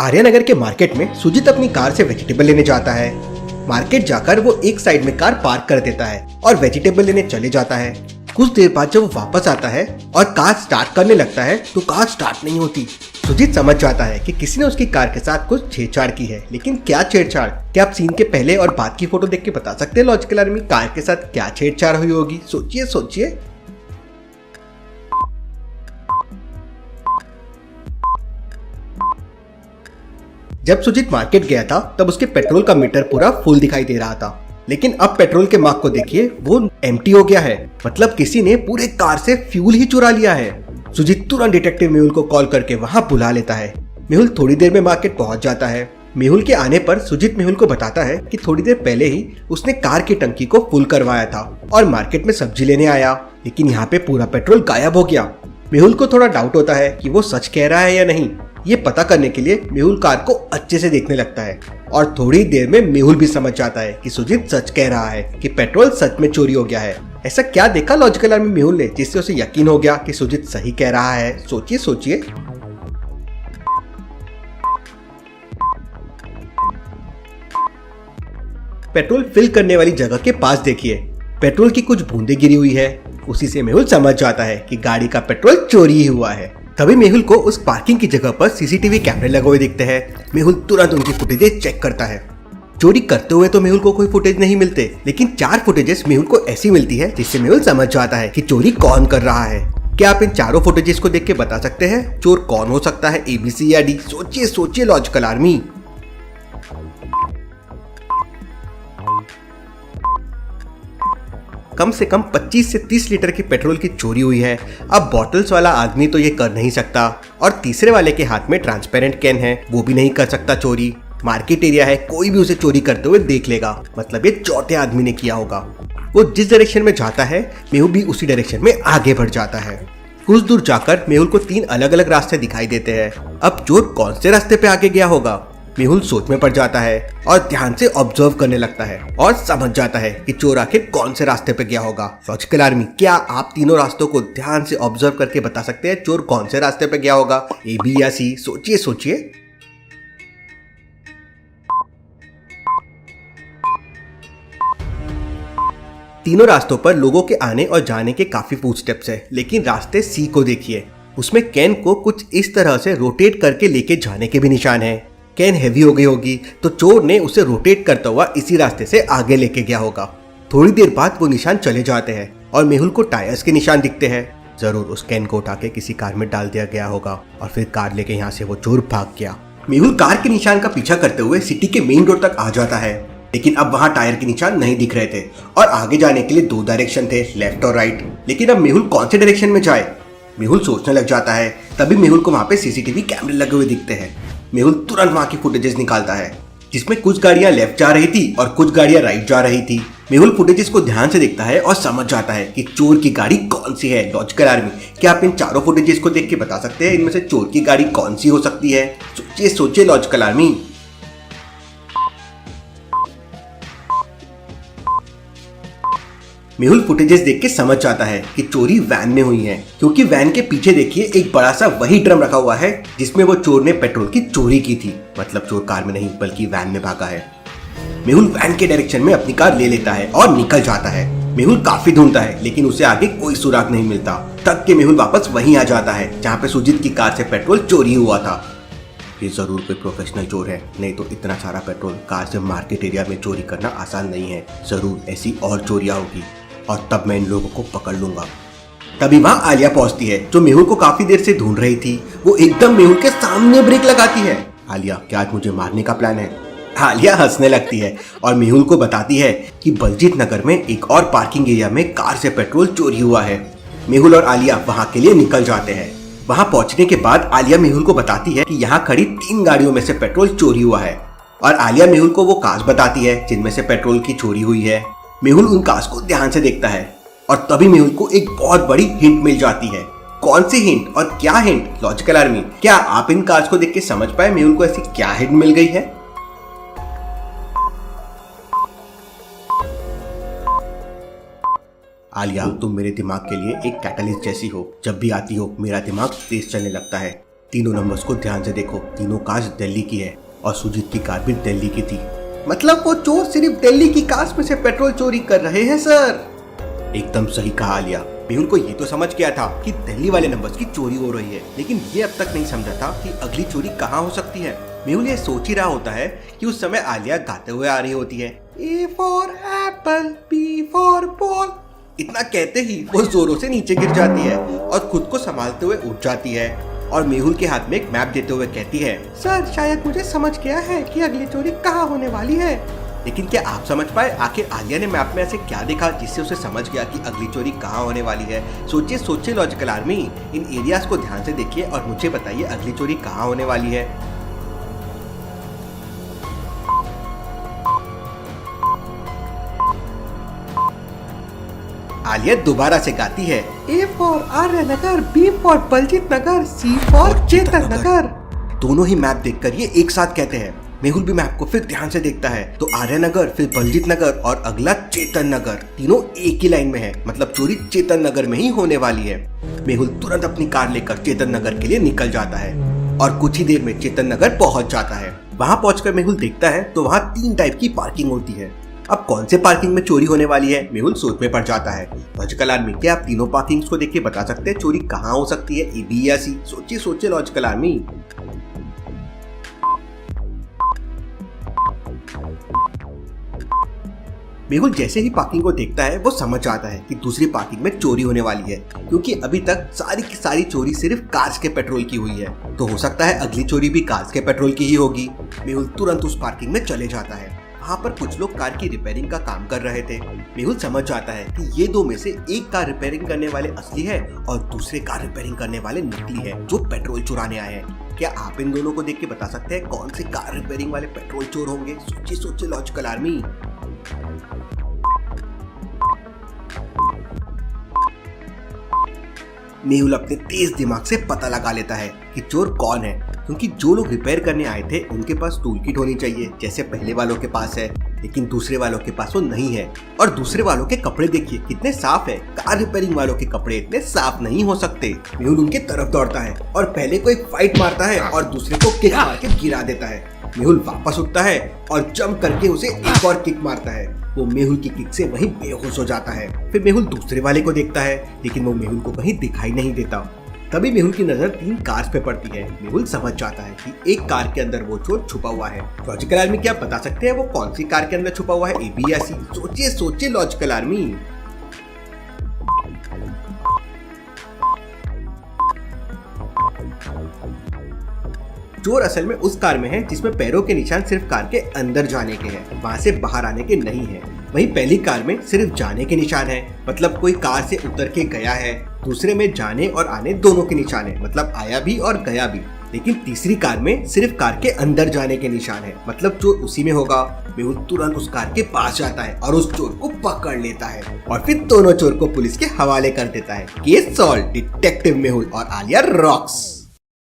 आर्यनगर के मार्केट में सुजीत अपनी कार से वेजिटेबल लेने जाता है। मार्केट जाकर वो एक साइड में कार पार्क कर देता है और वेजिटेबल लेने चले जाता है। कुछ देर बाद जब वो वापस आता है और कार स्टार्ट करने लगता है तो कार स्टार्ट नहीं होती। सुजीत समझ जाता है कि किसी ने उसकी कार के साथ कुछ छेड़छाड़ की है, लेकिन क्या छेड़छाड़? क्या आप सीन के पहले और बाद की फोटो देख के बता सकते हैं लॉजिकल आर्मी कार के साथ क्या छेड़छाड़ हुई होगी? सोचिए सोचिए। जब सुजीत मार्केट गया था तब उसके पेट्रोल का मीटर पूरा फुल दिखाई दे रहा था, लेकिन अब पेट्रोल के मार्क को देखिए, वो एम्प्टी हो गया है। मतलब किसी ने पूरे कार से फ्यूल ही चुरा लिया है। सुजीत तुरंत डिटेक्टिव मेहुल को कॉल करके वहां बुला लेता है। मेहुल थोड़ी देर में मार्केट पहुंच जाता है। मेहुल के आने पर सुजीत मेहुल को बताता है कि थोड़ी देर पहले ही उसने कार की टंकी को फुल करवाया था और मार्केट में सब्जी लेने आया, लेकिन यहाँ पे पूरा पेट्रोल गायब हो गया। मेहुल को थोड़ा डाउट होता है कि वो सच कह रहा है या नहीं। ये पता करने के लिए मेहुल कार को अच्छे से देखने लगता है और थोड़ी देर में मेहुल भी समझ जाता है कि सुजीत सच कह रहा है कि पेट्रोल सच में चोरी हो गया है। ऐसा क्या देखा लॉजिकल आर्मी मेहुल ने जिससे उसे यकीन हो गया कि सुजीत सही कह रहा है? सोचिए सोचिए। पेट्रोल फिल करने वाली जगह के पास देखिए, पेट्रोल की कुछ बूंदें गिरी हुई है। उसी से मेहुल समझ जाता है कि गाड़ी का पेट्रोल चोरी ही हुआ है। तभी मेहुल को उस पार्किंग की जगह पर सीसीटीवी कैमरे लगे हुए दिखते हैं। मेहुल तुरंत उनकी फुटेजेस चेक करता है। चोरी करते हुए तो मेहुल को कोई फुटेज नहीं मिलते, लेकिन 4 फुटेजेस मेहुल को ऐसी मिलती है जिससे मेहुल समझ जाता है कि चोरी कौन कर रहा है। क्या आप इन चारों फुटेजेस को देख के बता सकते हैं चोर कौन हो सकता है, ABC या D? सोचिए सोचिए लॉजिकल आर्मी। कम से कम 25 से 30 लीटर की पेट्रोल की चोरी हुई है। अब बॉटल्स वाला आदमी तो ये कर नहीं सकता और तीसरे वाले के हाथ में ट्रांसपेरेंट कैन है, वो भी नहीं कर सकता चोरी। मार्केट एरिया है, कोई भी उसे चोरी करते हुए देख लेगा, मतलब ये चौथे आदमी ने किया होगा। वो जिस डायरेक्शन में जाता है मेहुल भी उसी डायरेक्शन में आगे बढ़ जाता है। कुछ दूर जाकर मेहुल को 3 अलग अलग रास्ते दिखाई देते हैं। अब चोर कौन से रास्ते पे आगे गया होगा? मेहुल सोच में पड़ जाता है और ध्यान से ऑब्जर्व करने लगता है और समझ जाता है कि चोर आखिर कौन से रास्ते पे गया होगा। लॉजिकल आर्मी, क्या आप तीनों रास्तों को ध्यान से ऑब्जर्व करके बता सकते हैं चोर कौन से रास्ते पे गया होगा, A, B या C? सोचिए सोचिए। तीनों रास्तों पर लोगों के आने और जाने के काफी फुटस्टेप्स है, लेकिन रास्ते C को देखिए, उसमें कैन को कुछ इस तरह से रोटेट करके लेके जाने के भी निशान है। कैन हैवी हो गई होगी तो चोर ने उसे रोटेट करता हुआ इसी रास्ते से आगे लेके गया होगा। थोड़ी देर बाद वो निशान चले जाते हैं और मेहुल को टायर्स के निशान दिखते हैं। जरूर उस कैन को उठा के किसी कार में डाल दिया गया होगा और फिर कार लेके यहाँ से वो चोर भाग गया। मेहुल कार के निशान का पीछा करते हुए सिटी के मेन रोड तक आ जाता है, लेकिन अब वहाँ टायर के निशान नहीं दिख रहे थे और आगे जाने के लिए 2 डायरेक्शन थे, लेफ्ट और राइट। लेकिन अब मेहुल कौन से डायरेक्शन में जाए? मेहुल सोचने लग जाता है। तभी मेहुल को वहाँ पे सीसीटीवी कैमरे लगे हुए दिखते हैं। मेहुल तुरंत वहां की फुटेजेस निकालता है जिसमें कुछ गाड़ियां लेफ्ट जा रही थी और कुछ गाड़ियां राइट जा रही थी। मेहुल फुटेजेस को ध्यान से देखता है और समझ जाता है कि चोर की गाड़ी कौन सी है। लॉजिकल आर्मी, क्या आप इन चारों फुटेजेस को देख के बता सकते हैं इनमें से चोर की गाड़ी कौन सी हो सकती है? सोचिए सोचिए लॉजिकल आर्मी। मेहुल फुटेजेस देख के समझ जाता है कि चोरी वैन में हुई है, क्योंकि वैन के पीछे देखिए एक बड़ा सा वही ड्रम रखा हुआ है जिसमें वो चोर ने पेट्रोल की चोरी की थी। मतलब चोर कार में नहीं बल्कि वैन में भागा है। मेहुल वैन के डायरेक्शन में अपनी कार ले लेता है और निकल जाता है। मेहुल काफी ढूंढता है लेकिन उसे आगे कोई सुराग नहीं मिलता। थक के मेहुल वापस वहीं आ जाता है जहाँ पे सुजीत की कार से पेट्रोल चोरी हुआ था। ये जरूर कोई प्रोफेशनल चोर है, नहीं तो इतना सारा पेट्रोल कार से मार्केट एरिया में चोरी करना आसान नहीं है। जरूर ऐसी और चोरियां होगी और तब मैं इन लोगों को पकड़ लूंगा। तभी वहां आलिया पहुंचती है जो मेहुल को काफी देर से ढूंढ रही थी। वो एकदम मेहुल के सामने ब्रेक लगाती है। आलिया, क्या आज मुझे मारने का प्लान है? आलिया हंसने लगती है और मेहुल को बताती है कि बलजीत नगर में एक और पार्किंग एरिया में कार से पेट्रोल चोरी हुआ है। मेहुल और आलिया वहां के लिए निकल जाते हैं। वहां पहुंचने के बाद आलिया मेहुल को बताती है कि यहाँ खड़ी 3 गाड़ियों में से पेट्रोल चोरी हुआ है और आलिया मेहुल को वो कार्स बताती है जिनमें से पेट्रोल की चोरी हुई है। मेहुल उन कार्स को ध्यान से देखता है और तभी मेहुल को एक बहुत बड़ी हिंट मिल जाती है। कौन सी हिंट और क्या हिंट? लॉजिकल आर्मी, क्या आप इन कार्स को देख के समझ पाए मेहुल को ऐसी क्या हिंट मिल गई है? आलिया, तुम मेरे दिमाग के लिए एक कैटलिस्ट जैसी हो। जब भी आती हो मेरा दिमाग तेज चलने लगता है। तीनों नंबर्स को ध्यान से देखो, तीनों कार्स दिल्ली की है और सुजीत की कार भी दिल्ली की थी। मतलब वो चोर सिर्फ दिल्ली की कार्स में से पेट्रोल चोरी कर रहे हैं सर। एकदम सही कहा आलिया। मेहुल को ये तो समझ गया था कि दिल्ली वाले नंबर्स की चोरी हो रही है, लेकिन ये अब तक नहीं समझा था कि अगली चोरी कहाँ हो सकती है। मेहुल ये सोच ही रहा होता है कि उस समय आलिया गाते हुए आ रही होती है, A for apple, B for ball। इतना कहते ही वो जोरों से नीचे गिर जाती है और खुद को संभालते हुए उठ जाती है और मेहुल के हाथ में एक मैप देते हुए कहती है, सर शायद मुझे समझ गया है कि अगली चोरी कहाँ होने वाली है। लेकिन क्या आप समझ पाए आखिर आलिया ने मैप में ऐसे क्या देखा जिससे उसे समझ गया कि अगली चोरी कहाँ होने वाली है? सोचिए सोचिए लॉजिकल आर्मी, इन एरियाज को ध्यान से देखिए और मुझे बताइए अगली चोरी कहाँ होने वाली है। आलिया दोबारा से गाती है, A for Arya Nagar, B for Baljeet Nagar, C for Chetan Nagar. दोनों ही मैप देखकर ये एक साथ कहते हैं। मेहुल भी मैप को फिर ध्यान से देखता है तो आर्य नगर, फिर बलजीत नगर और अगला चेतन नगर, तीनों एक ही लाइन में है। मतलब चोरी चेतन नगर में ही होने वाली है। मेहुल तुरंत अपनी कार लेकर चेतन नगर के लिए निकल जाता है और कुछ ही देर में चेतन नगर पहुंच जाता है। वहां पहुंचकर मेहुल देखता है तो वहां 3 टाइप की पार्किंग होती है। अब कौन से पार्किंग में चोरी होने वाली है? मेहुल सोच में पड़ जाता है। लॉजिकल आर्मी, क्या आप तीनों पार्किंग्स को देख के बता सकते हैं चोरी कहाँ हो सकती है, A, B या C? सोचिए सोचिए लॉजिकल आर्मी। मेहुल जैसे ही पार्किंग को देखता है वो समझ जाता है कि दूसरी पार्किंग में चोरी होने वाली है, क्योंकि अभी तक सारी की सारी चोरी सिर्फ कार्स के पेट्रोल की हुई है। तो हो सकता है अगली चोरी भी कार्स के पेट्रोल की ही होगी। मेहुल तुरंत उस पार्किंग में चले जाता है। वहाँ पर कुछ लोग कार की रिपेयरिंग का काम कर रहे थे। मेहुल समझ जाता है कि ये दो में से एक कार रिपेयरिंग करने वाले असली है और दूसरे कार रिपेयरिंग करने वाले नकली है जो पेट्रोल चुराने आए हैं। क्या आप इन दोनों को देख के बता सकते हैं कौन से कार रिपेयरिंग वाले पेट्रोल चोर होंगे? सोचिए सोचिए लॉजिकल आर्मी। मेहुल अपने तेज दिमाग से पता लगा लेता है कि चोर कौन है, क्योंकि जो लोग रिपेयर करने आए थे उनके पास टूल किट होनी चाहिए जैसे पहले वालों के पास है, लेकिन दूसरे वालों के पास वो नहीं है। और दूसरे वालों के कपड़े देखिए कितने साफ है, कार रिपेयरिंग वालों के कपड़े इतने साफ नहीं हो सकते। मेहुल उनके तरफ दौड़ता है और पहले को एक फाइट मारता है और दूसरे को किक मार के गिरा देता है। मेहुल वापस उठता है और जंप करके उसे एक और किक मारता है। वो मेहुल की किक से वहीं बेहोश हो जाता है। फिर मेहुल दूसरे वाले को देखता है लेकिन वो मेहुल को कहीं दिखाई नहीं देता। तभी मेहुल की नजर 3 कार्स पे पड़ती है। मेहुल समझ जाता है कि एक कार के अंदर वो चोर छुपा हुआ है। लॉजिकल आर्मी, क्या बता सकते हैं वो कौन सी कार के अंदर छुपा हुआ है, A, B या C? सोचिए सोचिए लॉजिकल आर्मी। चोर असल में उस कार में है जिसमें पैरों के निशान सिर्फ कार के अंदर जाने के हैं, वहां से बाहर आने के नहीं है। वहीं पहली कार में सिर्फ जाने के निशान है, मतलब कोई कार से उतर के गया है। दूसरे में जाने और आने दोनों के निशान है, मतलब आया भी और गया भी। लेकिन तीसरी कार में सिर्फ कार के अंदर जाने के निशान है, मतलब चोर उसी में होगा। मेहुल तुरंत उस कार के पास जाता है और उस चोर को पकड़ लेता है और फिर दोनों चोर को पुलिस के हवाले कर देता है। केस सॉल्व, डिटेक्टिव मेहुल और आलिया रॉक्स।